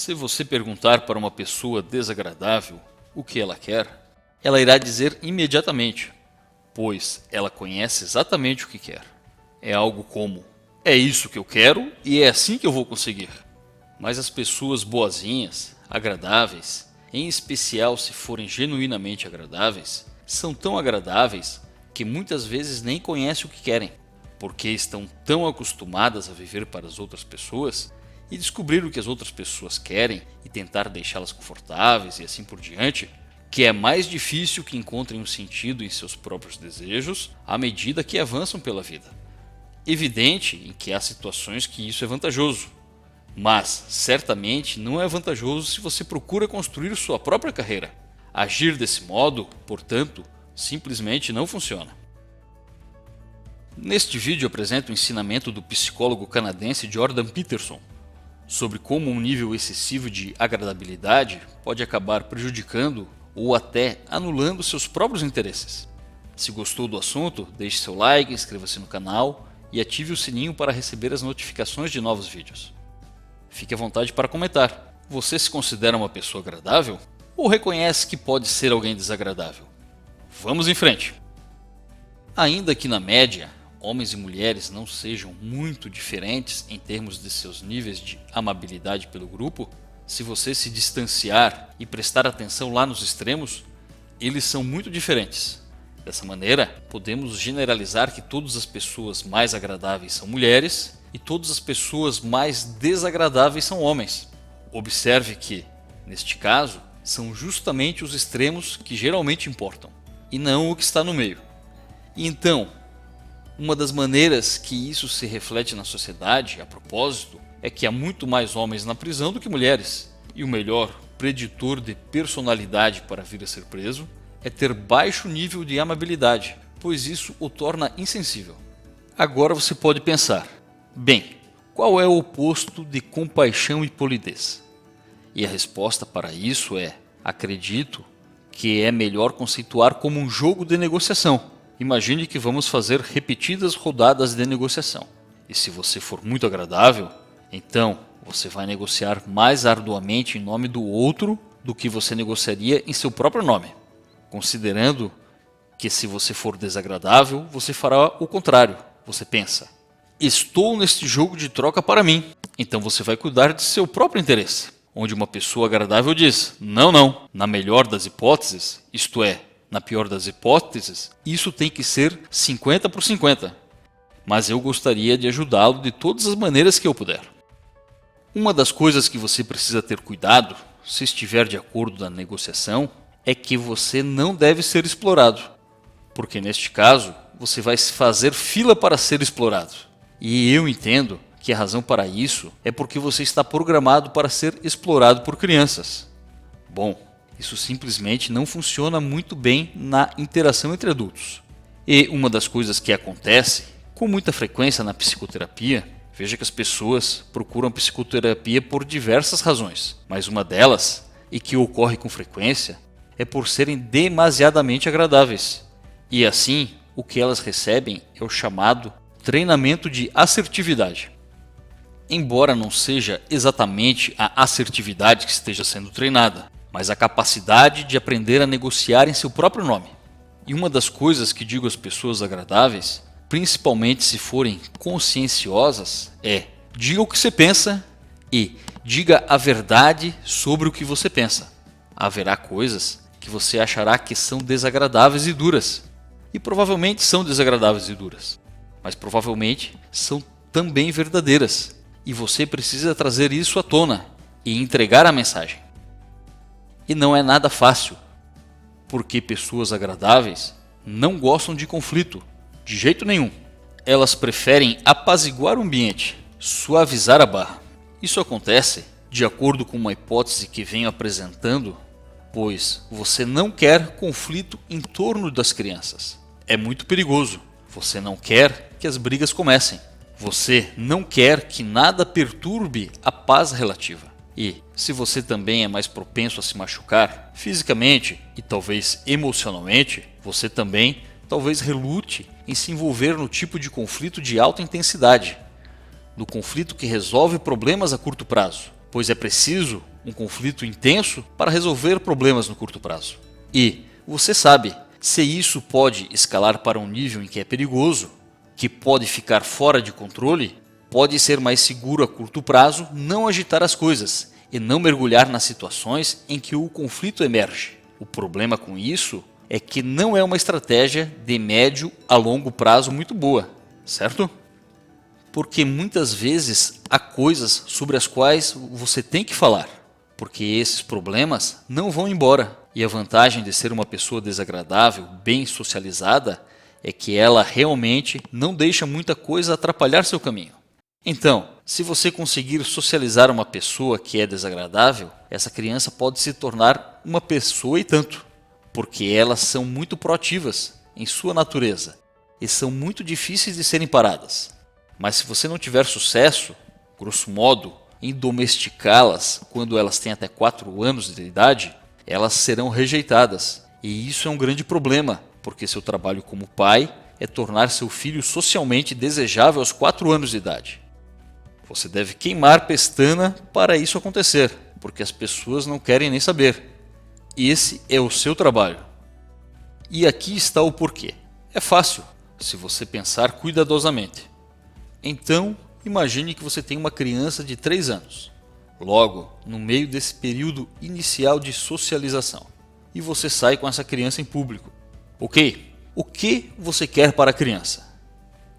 Se você perguntar para uma pessoa desagradável o que ela quer, ela irá dizer imediatamente, pois ela conhece exatamente o que quer. É algo como, é isso que eu quero e é assim que eu vou conseguir. Mas as pessoas boazinhas, agradáveis, em especial se forem genuinamente agradáveis, são tão agradáveis que muitas vezes nem conhecem o que querem, porque estão tão acostumadas a viver para as outras pessoas e descobrir o que as outras pessoas querem e tentar deixá-las confortáveis e assim por diante, que é mais difícil que encontrem um sentido em seus próprios desejos à medida que avançam pela vida. Evidente em que há situações que isso é vantajoso, mas certamente não é vantajoso se você procura construir sua própria carreira. Agir desse modo, portanto, simplesmente não funciona. Neste vídeo apresento o ensinamento do psicólogo canadense Jordan Peterson sobre como um nível excessivo de agradabilidade pode acabar prejudicando ou até anulando seus próprios interesses. Se gostou do assunto, deixe seu like, inscreva-se no canal e ative o sininho para receber as notificações de novos vídeos. Fique à vontade para comentar. Você se considera uma pessoa agradável? Ou reconhece que pode ser alguém desagradável? Vamos em frente! Ainda que na média, homens e mulheres não sejam muito diferentes em termos de seus níveis de amabilidade pelo grupo, se você se distanciar e prestar atenção lá nos extremos, eles são muito diferentes. Dessa maneira, podemos generalizar que todas as pessoas mais agradáveis são mulheres e todas as pessoas mais desagradáveis são homens. Observe que, neste caso, são justamente os extremos que geralmente importam, e não o que está no meio. E então, uma das maneiras que isso se reflete na sociedade, a propósito, é que há muito mais homens na prisão do que mulheres. E o melhor preditor de personalidade para vir a ser preso é ter baixo nível de amabilidade, pois isso o torna insensível. Agora você pode pensar, bem, qual é o oposto de compaixão e polidez? E a resposta para isso é, acredito que é melhor conceituar como um jogo de negociação. Imagine que vamos fazer repetidas rodadas de negociação. E se você for muito agradável, então você vai negociar mais arduamente em nome do outro do que você negociaria em seu próprio nome. Considerando que se você for desagradável, você fará o contrário. Você pensa, estou neste jogo de troca para mim. Então você vai cuidar de seu próprio interesse. Onde uma pessoa agradável diz, não, na melhor das hipóteses, isto é, na pior das hipóteses, isso tem que ser 50 por 50. Mas eu gostaria de ajudá-lo de todas as maneiras que eu puder. Uma das coisas que você precisa ter cuidado, se estiver de acordo na negociação, é que você não deve ser explorado. Porque neste caso, você vai fazer fila para ser explorado. E eu entendo que a razão para isso é porque você está programado para ser explorado por crianças. Bom, isso simplesmente não funciona muito bem na interação entre adultos. E uma das coisas que acontece com muita frequência na psicoterapia, veja que as pessoas procuram psicoterapia por diversas razões, mas uma delas, e que ocorre com frequência, é por serem demasiadamente agradáveis. E assim, o que elas recebem é o chamado treinamento de assertividade. Embora não seja exatamente a assertividade que esteja sendo treinada, mas a capacidade de aprender a negociar em seu próprio nome. E uma das coisas que digo às pessoas agradáveis, principalmente se forem conscienciosas, é: diga o que você pensa e diga a verdade sobre o que você pensa. Haverá coisas que você achará que são desagradáveis e duras, e provavelmente são desagradáveis e duras, mas provavelmente são também verdadeiras, e você precisa trazer isso à tona e entregar a mensagem. E não é nada fácil, porque pessoas agradáveis não gostam de conflito, de jeito nenhum. Elas preferem apaziguar o ambiente, suavizar a barra. Isso acontece de acordo com uma hipótese que venho apresentando, pois você não quer conflito em torno das crianças. É muito perigoso. Você não quer que as brigas comecem. Você não quer que nada perturbe a paz relativa. E, se você também é mais propenso a se machucar, fisicamente e talvez emocionalmente, você também talvez relute em se envolver no tipo de conflito de alta intensidade, no conflito que resolve problemas a curto prazo, pois é preciso um conflito intenso para resolver problemas no curto prazo. E você sabe, se isso pode escalar para um nível em que é perigoso, que pode ficar fora de controle, pode ser mais seguro a curto prazo não agitar as coisas e não mergulhar nas situações em que o conflito emerge. O problema com isso é que não é uma estratégia de médio a longo prazo muito boa, certo? Porque muitas vezes há coisas sobre as quais você tem que falar, porque esses problemas não vão embora. E a vantagem de ser uma pessoa desagradável, bem socializada, é que ela realmente não deixa muita coisa atrapalhar seu caminho. Então, se você conseguir socializar uma pessoa que é desagradável, essa criança pode se tornar uma pessoa e tanto, porque elas são muito proativas em sua natureza e são muito difíceis de serem paradas. Mas se você não tiver sucesso, grosso modo, em domesticá-las quando elas têm até 4 anos de idade, elas serão rejeitadas. E isso é um grande problema, porque seu trabalho como pai é tornar seu filho socialmente desejável aos 4 anos de idade. Você deve queimar pestana para isso acontecer, porque as pessoas não querem nem saber. Esse é o seu trabalho. E aqui está o porquê. É fácil, se você pensar cuidadosamente. Então, imagine que você tem uma criança de 3 anos, logo no meio desse período inicial de socialização, e você sai com essa criança em público. Ok, o que você quer para a criança?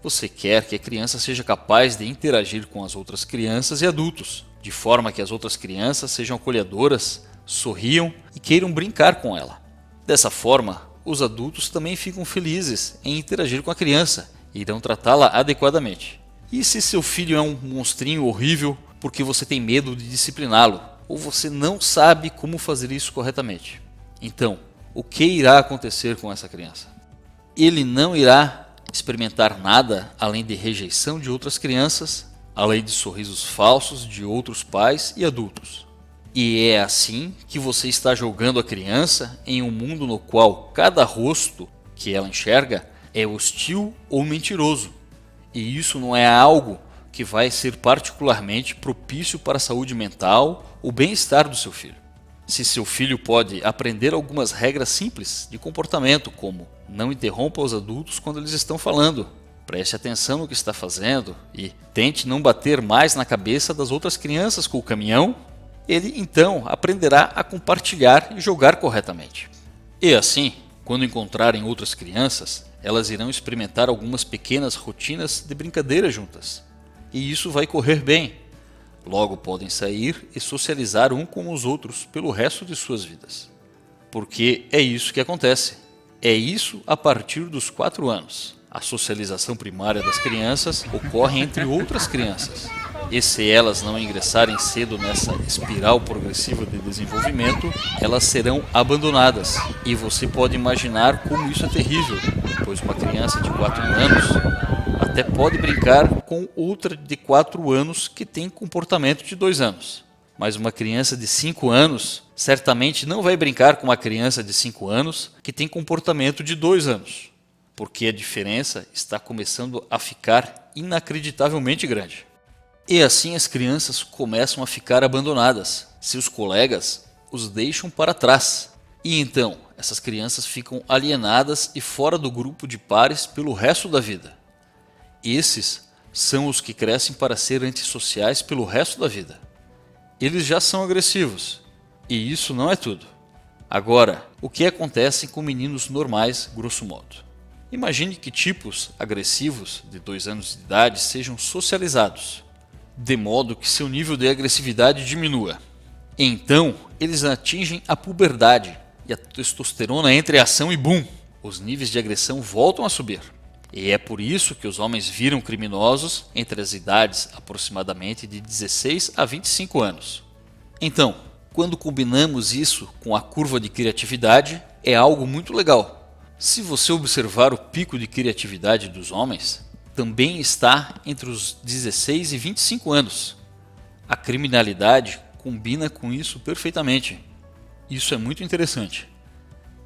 Você quer que a criança seja capaz de interagir com as outras crianças e adultos, de forma que as outras crianças sejam acolhedoras, sorriam e queiram brincar com ela. Dessa forma, os adultos também ficam felizes em interagir com a criança e irão tratá-la adequadamente. E se seu filho é um monstrinho horrível porque você tem medo de discipliná-lo, ou você não sabe como fazer isso corretamente? Então, o que irá acontecer com essa criança? Ele não irá experimentar nada além de rejeição de outras crianças, além de sorrisos falsos de outros pais e adultos. E é assim que você está jogando a criança em um mundo no qual cada rosto que ela enxerga é hostil ou mentiroso. E isso não é algo que vai ser particularmente propício para a saúde mental ou bem-estar do seu filho. Se seu filho pode aprender algumas regras simples de comportamento, como não interrompa os adultos quando eles estão falando, preste atenção no que está fazendo e tente não bater mais na cabeça das outras crianças com o caminhão, ele então aprenderá a compartilhar e jogar corretamente. E assim, quando encontrarem outras crianças, elas irão experimentar algumas pequenas rotinas de brincadeira juntas. E isso vai correr bem. Logo podem sair e socializar um com os outros pelo resto de suas vidas. Porque é isso que acontece. É isso a partir dos 4 anos. A socialização primária das crianças ocorre entre outras crianças. E se elas não ingressarem cedo nessa espiral progressiva de desenvolvimento, elas serão abandonadas. E você pode imaginar como isso é terrível, pois uma criança de 4 anos até pode brincar com outra de 4 anos que tem comportamento de 2 anos. Mas uma criança de 5 anos certamente não vai brincar com uma criança de 5 anos que tem comportamento de 2 anos, porque a diferença está começando a ficar inacreditavelmente grande. E assim as crianças começam a ficar abandonadas. Seus colegas os deixam para trás. E então, essas crianças ficam alienadas e fora do grupo de pares pelo resto da vida. Esses são os que crescem para ser antissociais pelo resto da vida. Eles já são agressivos. E isso não é tudo. Agora, o que acontece com meninos normais, grosso modo? Imagine que tipos agressivos de 2 anos de idade sejam socializados, de modo que seu nível de agressividade diminua. Então, eles atingem a puberdade e a testosterona entra em ação e bum! Os níveis de agressão voltam a subir. E é por isso que os homens viram criminosos entre as idades aproximadamente de 16 a 25 anos. Então, quando combinamos isso com a curva de criatividade, é algo muito legal. Se você observar o pico de criatividade dos homens, também está entre os 16 e 25 anos. A criminalidade combina com isso perfeitamente. Isso é muito interessante.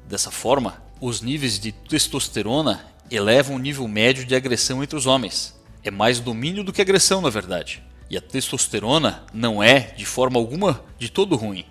Dessa forma, os níveis de testosterona elevam o nível médio de agressão entre os homens. É mais domínio do que agressão, na verdade. e a testosterona não é, de forma alguma, de todo ruim.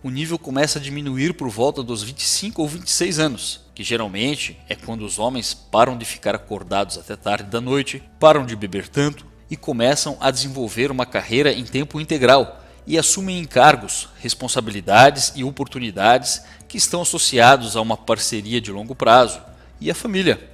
O nível começa a diminuir por volta dos 25 ou 26 anos, que geralmente é quando os homens param de ficar acordados até tarde da noite, param de beber tanto e começam a desenvolver uma carreira em tempo integral e assumem encargos, responsabilidades e oportunidades que estão associados a uma parceria de longo prazo e a família.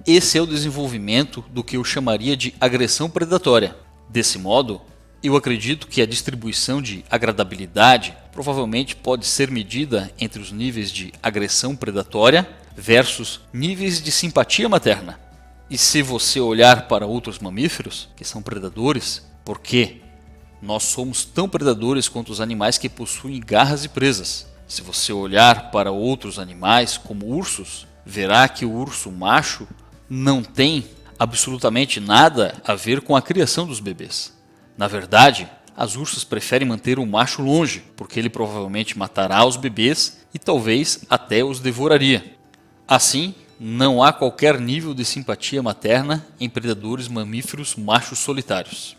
Esse é o desenvolvimento do que eu chamaria de agressão predatória. Desse modo, eu acredito que a distribuição de agradabilidade provavelmente pode ser medida entre os níveis de agressão predatória versus níveis de simpatia materna. E se você olhar para outros mamíferos, que são predadores, por quê? Nós somos tão predadores quanto os animais que possuem garras e presas. Se você olhar para outros animais, como ursos, verá que o urso macho não tem absolutamente nada a ver com a criação dos bebês. Na verdade, as ursas preferem manter o macho longe, porque ele provavelmente matará os bebês e talvez até os devoraria. Assim, não há qualquer nível de simpatia materna em predadores mamíferos machos solitários.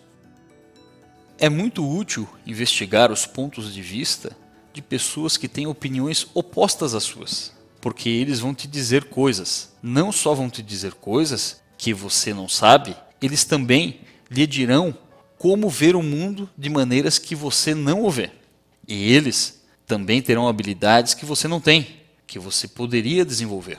É muito útil investigar os pontos de vista de pessoas que têm opiniões opostas às suas, porque eles vão te dizer coisas. Não só vão te dizer coisas que você não sabe, eles também lhe dirão como ver o mundo de maneiras que você não o vê. E eles também terão habilidades que você não tem, que você poderia desenvolver.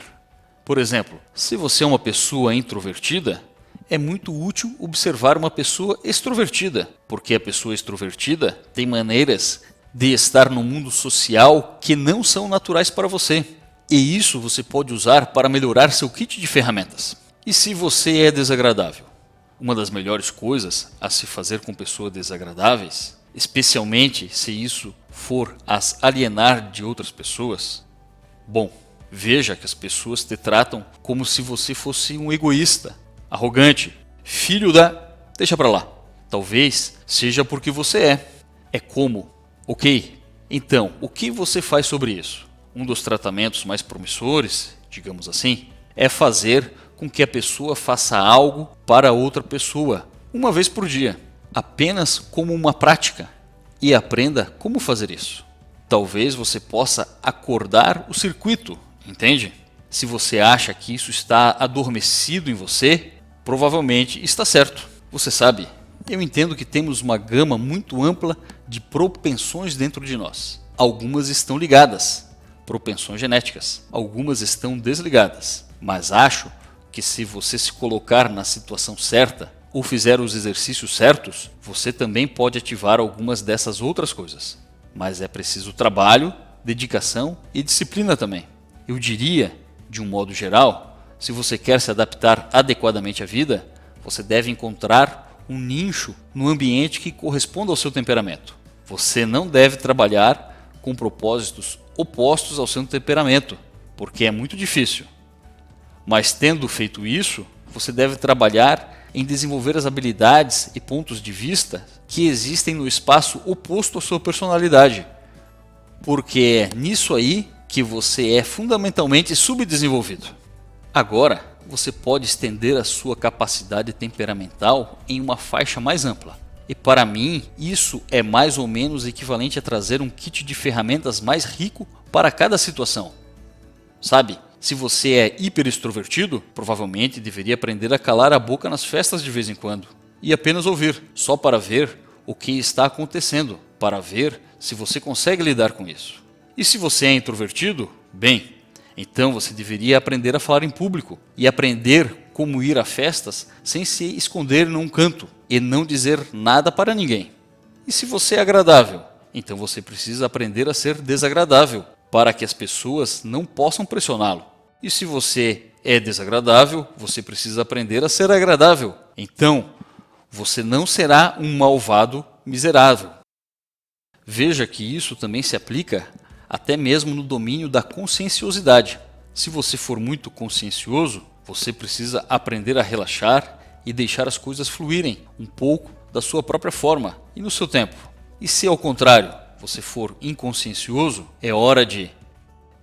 Por exemplo, se você é uma pessoa introvertida, é muito útil observar uma pessoa extrovertida, porque a pessoa extrovertida tem maneiras de estar no mundo social que não são naturais para você. E isso você pode usar para melhorar seu kit de ferramentas. E se você é desagradável? Uma das melhores coisas a se fazer com pessoas desagradáveis, especialmente se isso for as alienar de outras pessoas, bom, veja que as pessoas te tratam como se você fosse um egoísta, arrogante, filho da... deixa pra lá. Talvez seja porque você é. É como, ok, então, o que você faz sobre isso? Um dos tratamentos mais promissores, digamos assim, é fazer com que a pessoa faça algo para outra pessoa, uma vez por dia, apenas como uma prática, e aprenda como fazer isso. Talvez você possa acordar o circuito, entende? Se você acha que isso está adormecido em você, provavelmente está certo. Você sabe, eu entendo que temos uma gama muito ampla de propensões dentro de nós. Algumas estão ligadas, propensões genéticas, algumas estão desligadas, mas acho que se você se colocar na situação certa ou fizer os exercícios certos, você também pode ativar algumas dessas outras coisas. Mas é preciso trabalho, dedicação e disciplina também. Eu diria, de um modo geral, se você quer se adaptar adequadamente à vida, você deve encontrar um nicho no ambiente que corresponda ao seu temperamento. Você não deve trabalhar com propósitos opostos ao seu temperamento, porque é muito difícil. Mas tendo feito isso, você deve trabalhar em desenvolver as habilidades e pontos de vista que existem no espaço oposto à sua personalidade. Porque é nisso aí que você é fundamentalmente subdesenvolvido. Agora, você pode estender a sua capacidade temperamental em uma faixa mais ampla. E para mim, isso é mais ou menos equivalente a trazer um kit de ferramentas mais rico para cada situação. Sabe? Se você é hiperextrovertido, provavelmente deveria aprender a calar a boca nas festas de vez em quando e apenas ouvir, só para ver o que está acontecendo, para ver se você consegue lidar com isso. E se você é introvertido, bem, então você deveria aprender a falar em público e aprender como ir a festas sem se esconder num canto e não dizer nada para ninguém. E se você é agradável, então você precisa aprender a ser desagradável, para que as pessoas não possam pressioná-lo. E se você é desagradável, você precisa aprender a ser agradável. Então, você não será um malvado miserável. Veja que isso também se aplica até mesmo no domínio da conscienciosidade. Se você for muito consciencioso, você precisa aprender a relaxar e deixar as coisas fluírem um pouco da sua própria forma e no seu tempo. E se ao contrário, você for inconsciencioso, é hora de...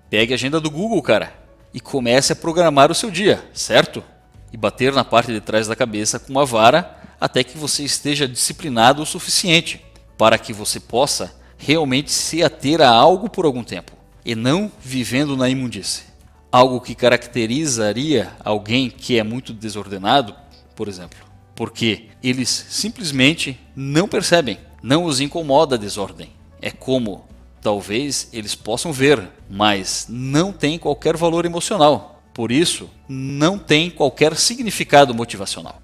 pegue a agenda do Google, cara, e comece a programar o seu dia, certo? E bater na parte de trás da cabeça com uma vara até que você esteja disciplinado o suficiente para que você possa realmente se ater a algo por algum tempo e não vivendo na imundície. Algo que caracterizaria alguém que é muito desordenado, por exemplo, porque eles simplesmente não percebem, não os incomoda a desordem. É como talvez eles possam ver, mas não tem qualquer valor emocional. Por isso, não tem qualquer significado motivacional.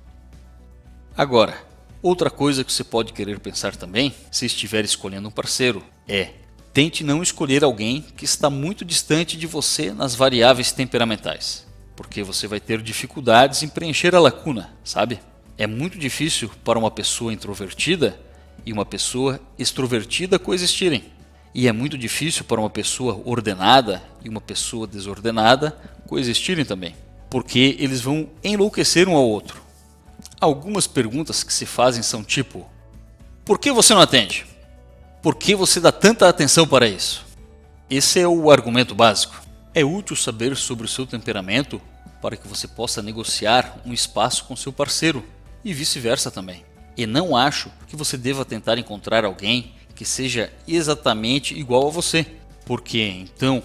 Agora, outra coisa que você pode querer pensar também, se estiver escolhendo um parceiro, é: tente não escolher alguém que está muito distante de você nas variáveis temperamentais, porque você vai ter dificuldades em preencher a lacuna, sabe? É muito difícil para uma pessoa introvertida e uma pessoa extrovertida coexistirem. E é muito difícil para uma pessoa ordenada e uma pessoa desordenada coexistirem também, porque eles vão enlouquecer um ao outro. Algumas perguntas que se fazem são tipo: por que você não atende? Por que você dá tanta atenção para isso? Esse é o argumento básico. É útil saber sobre o seu temperamento para que você possa negociar um espaço com seu parceiro e vice-versa também. E não acho que você deva tentar encontrar alguém que seja exatamente igual a você, porque então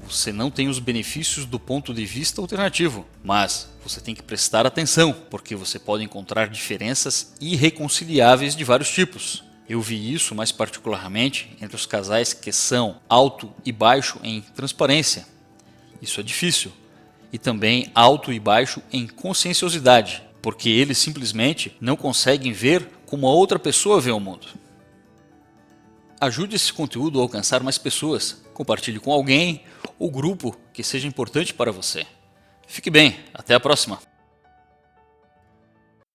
você não tem os benefícios do ponto de vista alternativo, mas você tem que prestar atenção, porque você pode encontrar diferenças irreconciliáveis de vários tipos. Eu vi isso mais particularmente entre os casais que são alto e baixo em transparência. Isso é difícil. E também alto e baixo em conscienciosidade, porque eles simplesmente não conseguem ver como a outra pessoa vê o mundo. Ajude esse conteúdo a alcançar mais pessoas. Compartilhe com alguém ou grupo que seja importante para você. Fique bem, até a próxima!